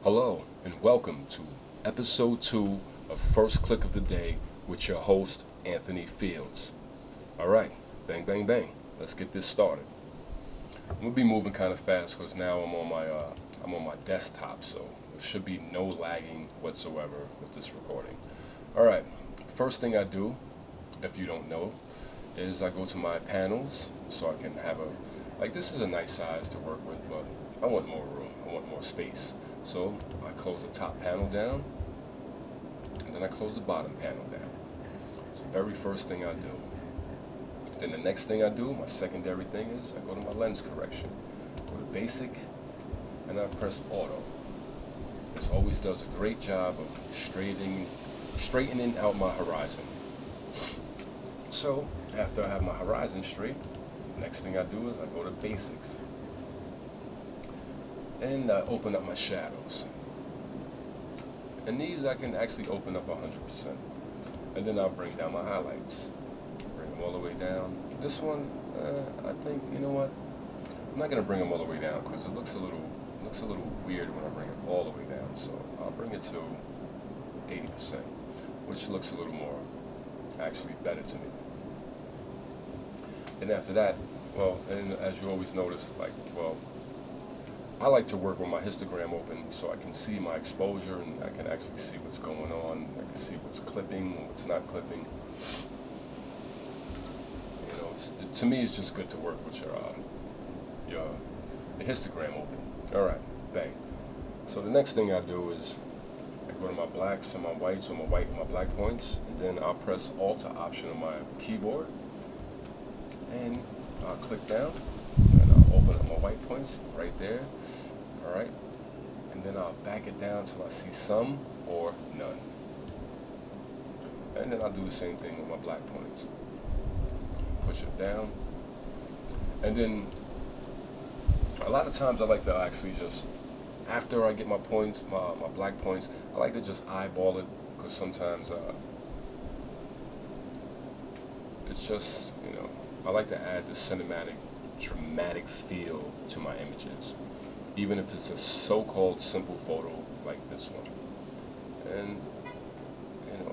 Hello, and welcome to episode 2 of First Click of the Day with your host, Anthony Fields. Alright, bang, bang, bang. Let's get this started. I'm going to be moving kind of fast because now I'm on my desktop, so there should be no lagging whatsoever with this recording. Alright, first thing I do, if you don't know, is I go to my panels so I can have this is a nice size to work with, but I want more room, I want more space. So I close the top panel down, and then I close the bottom panel down. It's the very first thing I do. Then the next thing I do, my secondary thing, is I go to my lens correction. Go to basic, and I press auto. This always does a great job of straightening out my horizon. So after I have my horizon straight, the next thing I do is I go to basics. And I open up my shadows. And these I can actually open up 100%. And then I'll bring down my highlights. Bring them all the way down. This one, I think, you know what? I'm not going to bring them all the way down because it looks a little weird when I bring it all the way down. So I'll bring it to 80%, which looks a little more actually better to me. And after that, and as you always notice, I like to work with my histogram open so I can see my exposure and I can actually see what's going on. I can see what's clipping and what's not clipping. You know, to me, it's just good to work with your histogram open. All right, bang. So the next thing I do is I go to my blacks and my whites, or my white and my black points, and then I'll press Alt or Option on my keyboard, and I'll click down. Open up my white points right there. Alright. And then I'll back it down till I see some or none. And then I'll do the same thing with my black points. Push it down. And then a lot of times I like to actually just, after I get my points, my black points, I like to just eyeball it because sometimes it's just, I like to add the cinematic, dramatic feel to my images, even if it's a so-called simple photo like this one. And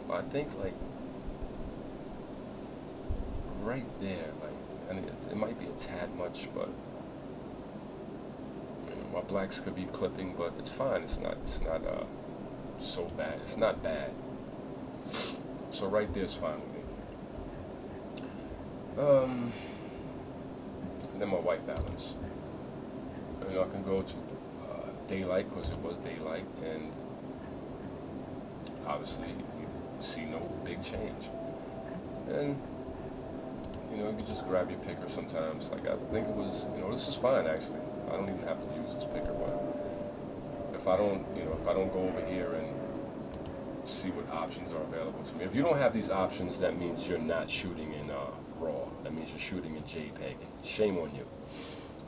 I think right there, and it might be a tad much, but my blacks could be clipping, but it's fine. It's not so bad. It's not bad. So right there is fine with me. And then my white balance. I can go to daylight because it was daylight, and obviously you see no big change. And you can just grab your picker sometimes. I think it was, this is fine actually. I don't even have to use this picker, but if I don't go over here and see what options are available to me. If you don't have these options, that means you're not shooting in RAW. That means you're shooting in JPEG. Shame on you,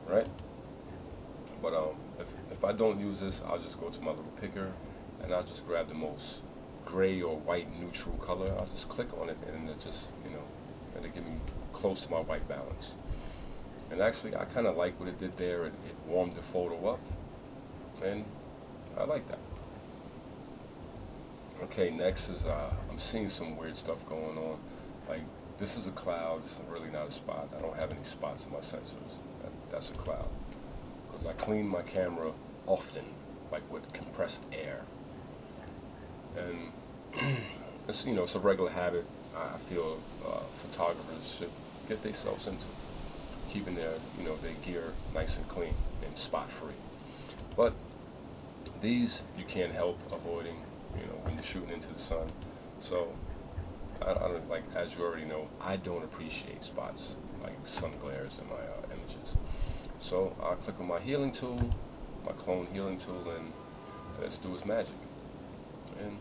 right? But if I don't use this, I'll just go to my little picker and I'll just grab the most gray or white neutral color. I'll just click on it and it just, it'll get me close to my white balance. And actually, I kind of like what it did there. It warmed the photo up, and I like that. Okay, next is I'm seeing some weird stuff going on. This is a cloud. It's really not a spot. I don't have any spots in my sensors. That's a cloud. Because I clean my camera often, with compressed air. And it's a regular habit I feel photographers should get themselves into. Keeping their gear nice and clean and spot free. But these you can't help avoiding, when you're shooting into the sun. So I don't, as you already know, I don't appreciate spots like sun glares in my images. So I'll click on my healing tool, my clone healing tool, and let's do its magic. And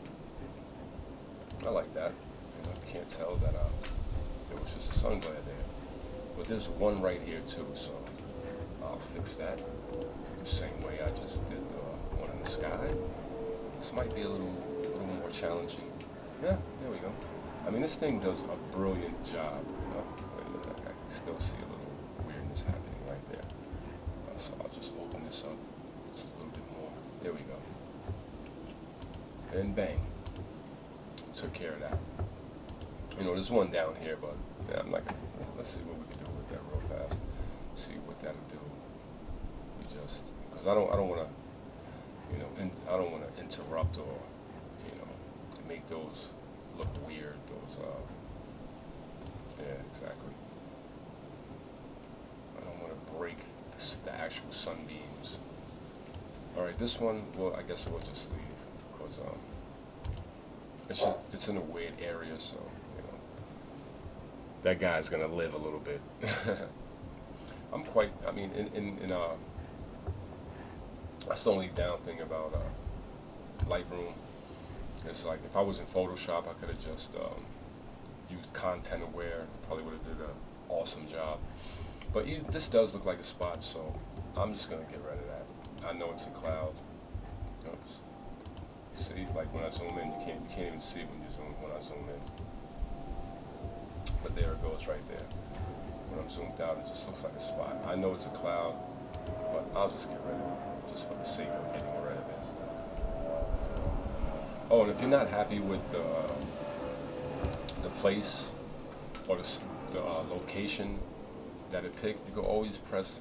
I like that. You can't tell that there was just a sun glare there. But there's one right here too, so I'll fix that the same way I just did the one in the sky. This might be a little more challenging. Yeah, there we go. I mean, this thing does a brilliant job. Wait a minute, I can still see a little weirdness happening right there. So I'll just open this up. It's a little bit more. There we go. and bang, took care of that. You know, there's one down here, but yeah, I'm not gonna. Let's see what we can do with that real fast. See what that'll do. We just, because I don't want to, you know, I don't want to interrupt or, you know, make those look weird. Those, yeah, exactly. I don't want to break the actual sunbeams. All right, this one, well, I guess we'll just leave because it's in a weird area, so you know that guy's gonna live a little bit. I'm quite. I mean, that's the only down thing about Lightroom. It's like if I was in Photoshop, I could have just used Content Aware. Probably would have did an awesome job. But this does look like a spot, so I'm just gonna get rid of that. I know it's a cloud. Oops. See, like when I zoom in, you can't even see when I zoom in. But there it goes right there. When I'm zoomed out, it just looks like a spot. I know it's a cloud, but I'll just get rid of it, just for the sake of getting rid of it. Oh, and if you're not happy with the place or the location that it picked, you can always press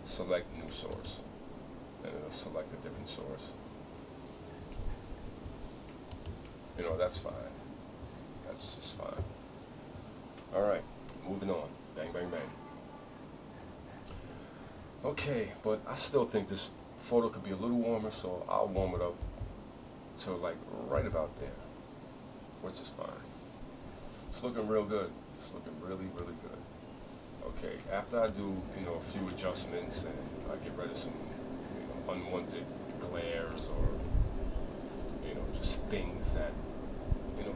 select new source, and it'll select a different source. You know, that's fine. That's just fine. All right, moving on. Bang, bang, bang. Okay, but I still think this photo could be a little warmer, so I'll warm it up to like right about there, which is fine. It's looking real good. It's looking really, really good. Okay, after I do, you know, a few adjustments and I get rid of some, you know, unwanted glares or, you know, just things that, you know,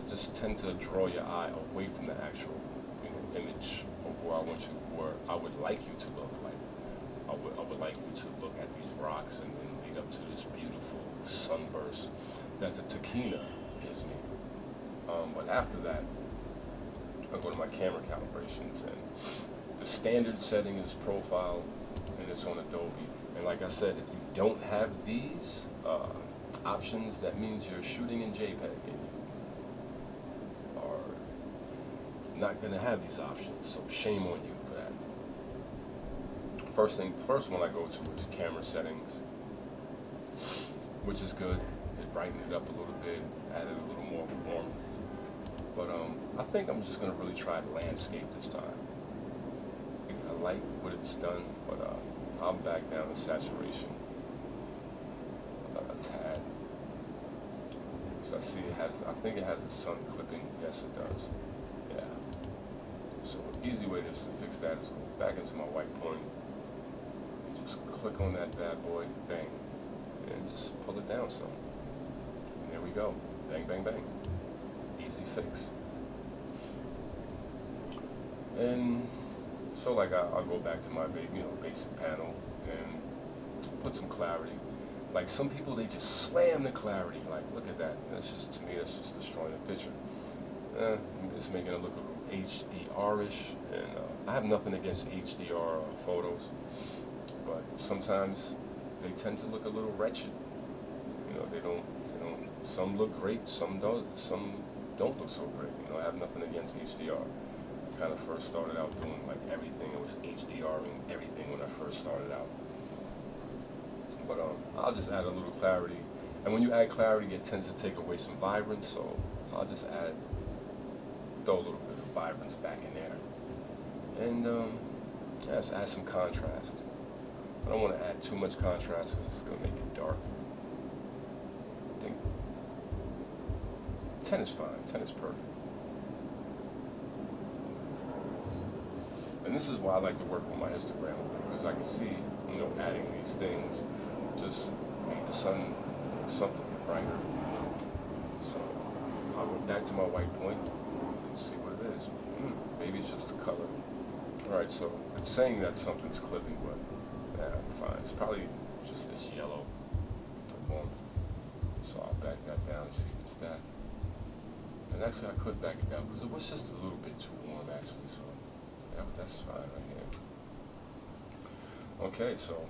just tend to draw your eye away from the actual, you know, image of where I would like you to look like. I would like you to look at these rocks and then lead up to this beautiful sunburst that the Tokina gives me. But after that, I go to my camera calibrations, and the standard setting is profile, and it's on Adobe. And like I said, if you don't have these options, that means you're shooting in JPEG, and you are not going to have these options. So shame on you for that. First one I go to is camera settings, which is good. It brightened it up a little bit, added a little more warmth. But I think I'm just gonna really try landscape this time. I like what it's done, but I'll back down to saturation a tad. Because I think it has a sun clipping. Yes, it does. Yeah. So an easy way just to fix that is go back into my white point and just click on that bad boy, bang, and just pull it down some. And there we go. Bang, bang, bang. Easy fix. And so like I'll go back to my basic panel and put some clarity. Like some people, they just slam the clarity. Like, look at that. That's just, to me, that's just destroying the picture. It's making it look a little HDR-ish, and I have nothing against HDR photos, but sometimes they tend to look a little wretched. You know, they don't. Some look great, some don't look so great. You know, I have nothing against HDR. I kind of first started out doing like everything. It was HDRing everything when I first started out. But I'll just add a little clarity. And when you add clarity, it tends to take away some vibrance, so I'll just throw a little bit of vibrance back in there. And just add some contrast. I don't want to add too much contrast because it's going to make it dark. I think 10 is fine. 10 is perfect. And this is why I like to work with my histogram, because I can see, you know, adding these things just make the sun something get brighter. So I'll go back to my white point and see what it is. Maybe it's just the color. Alright, so it's saying that something's clipping, but I'm fine. It's probably just this yellow warmth. So I'll back that down and see if it's that. And actually I could back it down because it was just a little bit too warm actually, so that's fine right here. Okay, so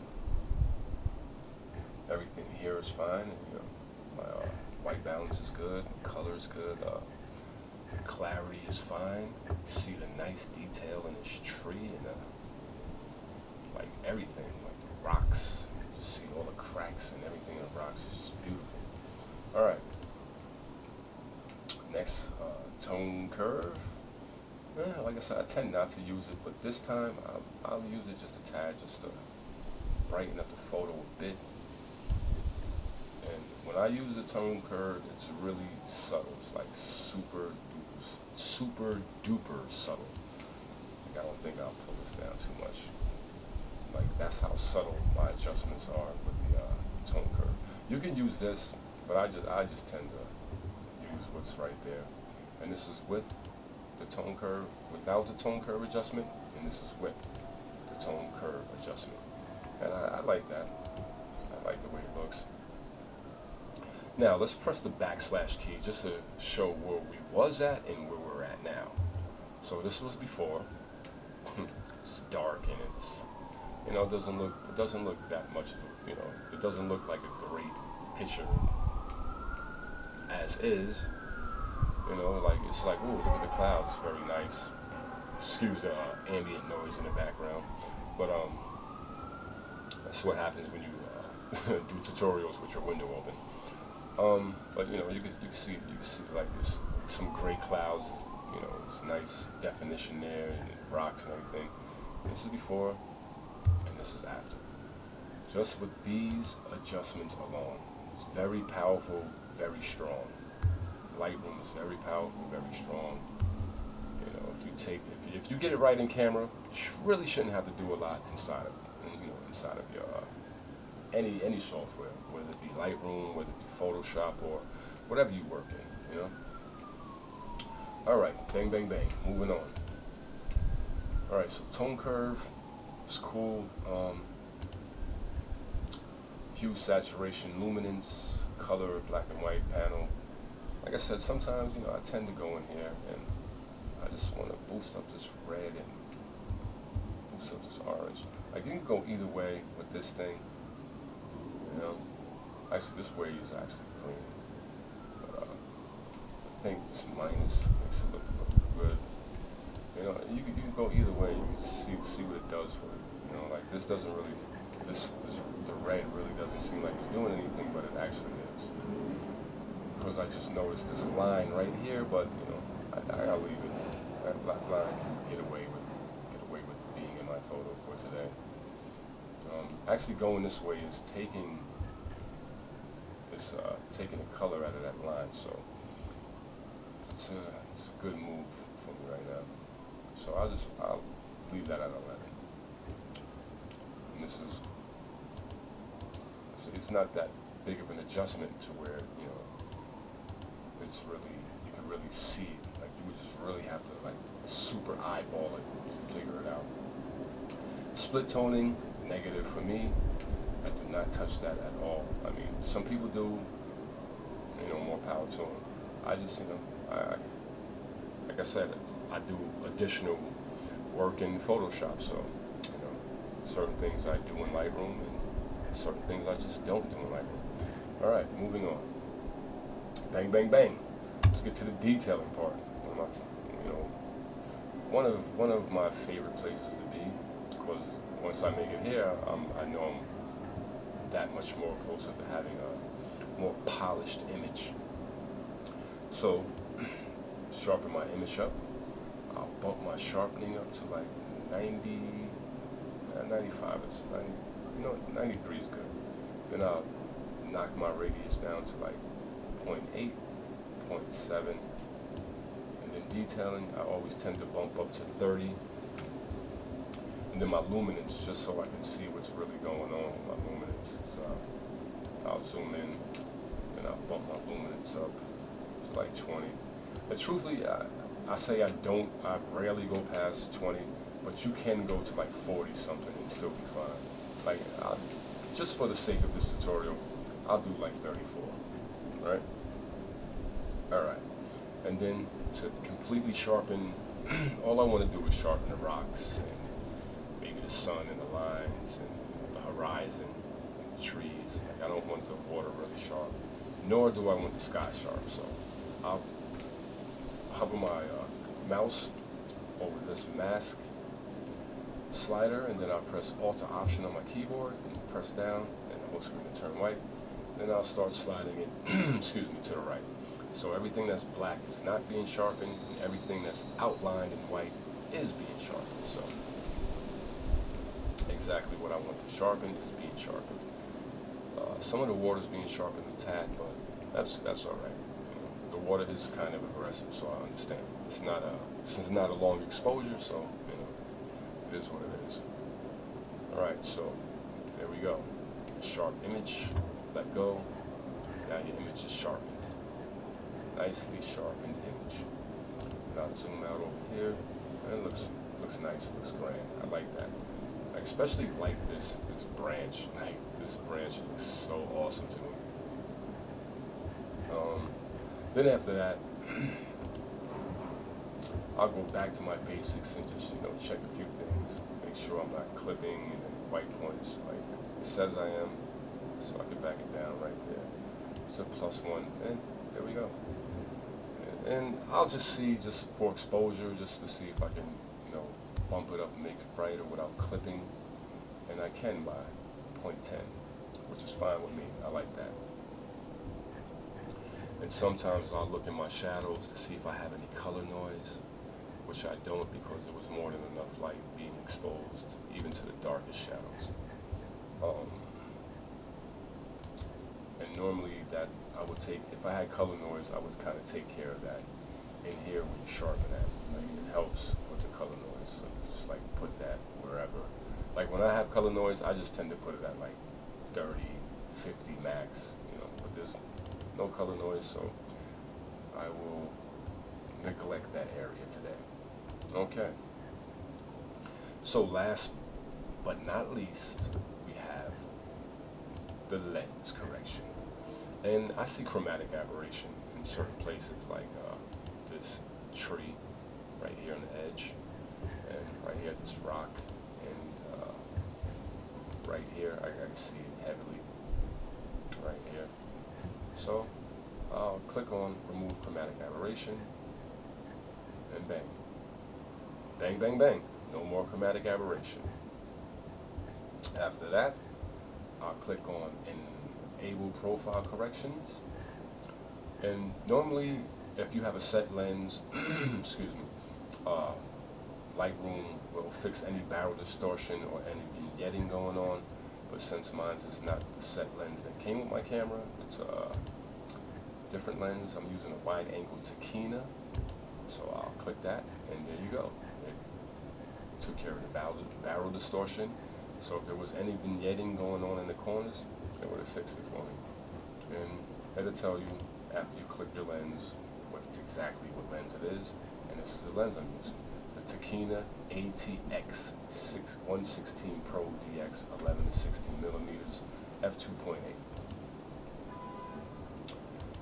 everything here is fine, and you know, my White balance is good, color is good, clarity is fine. See the nice detail in this tree and like everything, like the rocks. Just see all the cracks and everything in the rocks. It's just beautiful. All right. Next, tone curve. Like I said, I tend not to use it, but this time I'll use it just a tad, just to brighten up the photo a bit. And when I use the tone curve, it's really subtle. It's like super duper subtle. Like, I don't think I'll pull this down too much. Like, that's how subtle my adjustments are with the tone curve. You can use this, but I just tend to use what's right there. And this is with the tone curve, without the tone curve adjustment, and this is with the tone curve adjustment. And I like that. I like the way it looks. Now let's press the backslash key just to show where we was at and where we're at now. So this was before. It's dark and it's, you know, it doesn't look that much, you know, it doesn't look like a great picture as is. You know, like, it's like, ooh, look at the clouds, very nice. Excuse the ambient noise in the background. But that's what happens when you do tutorials with your window open. But you know, you can see like this, some gray clouds. You know, it's nice definition there and rocks and everything. This is before, and this is after. Just with these adjustments alone, it's very powerful, very strong. Lightroom is very powerful, very strong. You know, if you get it right in camera, you really shouldn't have to do a lot inside of your any software, whether it be Lightroom, whether it be Photoshop, or whatever you work in. You know. All right, bang, bang, bang. Moving on. All right, so tone curve is cool. Hue, saturation, luminance, color, black and white panel. Like I said, sometimes, you know, I tend to go in here and I just want to boost up this red and boost up this orange. Like, you can go either way with this thing, you know. Actually, this way is actually green. But I think this minus makes it look good. You know, you can go either way. You can see what it does for you. You know, like, this doesn't really, the red really doesn't seem like it's doing anything, but it actually is. Because I just noticed this line right here, but you know, I'll leave it. That line can get away with being in my photo for today. Actually, going this way is taking the color out of that line, so it's a good move for me right now. So I'll leave that at 11. And this is, it's not that big of an adjustment to where, you know, it's really, you can really see it. Like, you would just really have to like super eyeball it to figure it out. Split toning, negative for me. I do not touch that at all. I mean, some people do, you know, more power to them. I just, you know, like I said, I do additional work in Photoshop, so, you know, certain things I do in Lightroom and certain things I just don't do in Lightroom. All right, moving on. Bang, bang, bang. Let's get to the detailing part. One of my favorite places to be, because once I make it here, I know I'm that much more closer to having a more polished image. So, sharpen my image up. I'll bump my sharpening up to like 90, 95 is 90, you know, 93 is good. Then I'll knock my radius down to like 0.8, 0.7, and then detailing, I always tend to bump up to 30, and then my luminance, just so I can see what's really going on with my luminance. So I'll zoom in, and I'll bump my luminance up to like 20. And truthfully, I say I rarely go past 20, but you can go to like 40 something and still be fine. Like, just for the sake of this tutorial, I'll do like 34, right? Alright, and then to completely sharpen, all I want to do is sharpen the rocks and maybe the sun and the lines and the horizon and the trees. Like, I don't want the water really sharp. nor do I want the sky sharp. So I'll hover my mouse over this mask slider, and then I'll press Alt or Option on my keyboard and press down, and the whole screen will turn white. Then I'll start sliding it excuse me, to the right. So everything that's black is not being sharpened, and everything that's outlined in white is being sharpened. So exactly what I want to sharpen is being sharpened. Some of the water's being sharpened a tad, but that's all right. You know, the water is kind of aggressive, so I understand. It's not a long exposure, so you know, it is what it is. All right, so there we go. Sharp image. Let go. Now your image is sharpened. Nicely sharpened image. And I'll zoom out over here, and it looks nice. Looks grand. I like that. I especially like this branch. Like this branch looks so awesome to me. Then after that, I'll go back to my basics and just check a few things. Make sure I'm not clipping and any white points like it says I am. So I can back it down right there. So +1, and there we go. And I'll just see, just for exposure, just to see if I can, bump it up and make it brighter without clipping. And I can by 0.10, which is fine with me. I like that. And sometimes I'll look in my shadows to see if I have any color noise, which I don't, because there was more than enough light being exposed, even to the darkest shadows. And normally that I would take, if I had color noise, I would kind of take care of that in here when you sharpen that. Like it helps with the color noise. So you just like put that wherever. Like when I have color noise, I just tend to put it at like 30, 50 max, but there's no color noise, so I will neglect that area today. Okay. So last but not least, we have the lens correction. And I see chromatic aberration in certain places, like this tree right here on the edge, and right here this rock, and right here I can see it heavily right here. So I'll click on remove chromatic aberration, and bang. Bang, bang, bang. No more chromatic aberration. After that, I'll click on Enable Profile Corrections. And normally, if you have a set lens, excuse me, Lightroom will fix any barrel distortion or any vignetting going on. But since mine is not the set lens that came with my camera, it's a different lens. I'm using a wide angle Tokina. So I'll click that, and there you go. It took care of the barrel distortion. So if there was any vignetting going on in the corners, it would have fixed it for me. And it'll tell you after you click your lens exactly what lens it is. And this is the lens I'm using. The Tokina ATX 116 Pro DX 11 to 16 millimeters f2.8.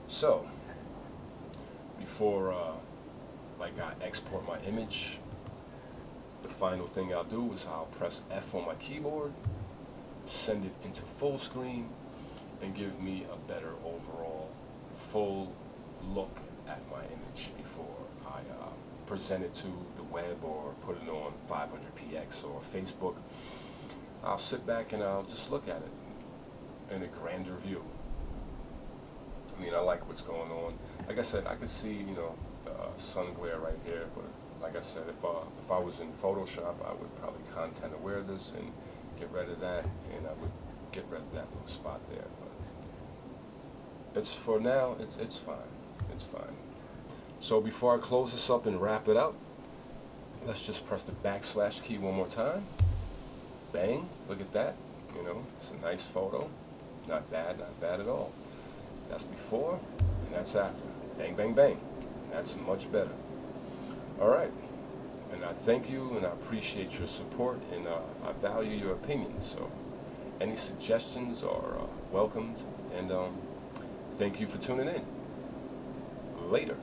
So before I export my image, the final thing I'll do is I'll press F on my keyboard, send it into full screen, and give me a better overall full look at my image before I present it to the web or put it on 500px or Facebook. I'll sit back and I'll just look at it in a grander view. I mean, I like what's going on. Like I said, I could see, the sun glare right here, but like I said, if I was in Photoshop, I would probably content aware this and get rid of that, and I would get rid of that little spot there. But it's, for now, it's fine. It's fine. So before I close this up and wrap it up, let's just press the / key one more time. Bang! Look at that. It's a nice photo. Not bad at all. That's before, and that's after. Bang, bang, bang. And that's much better. Alright, and I thank you and I appreciate your support, and I value your opinions, so any suggestions are welcomed, and thank you for tuning in. Later.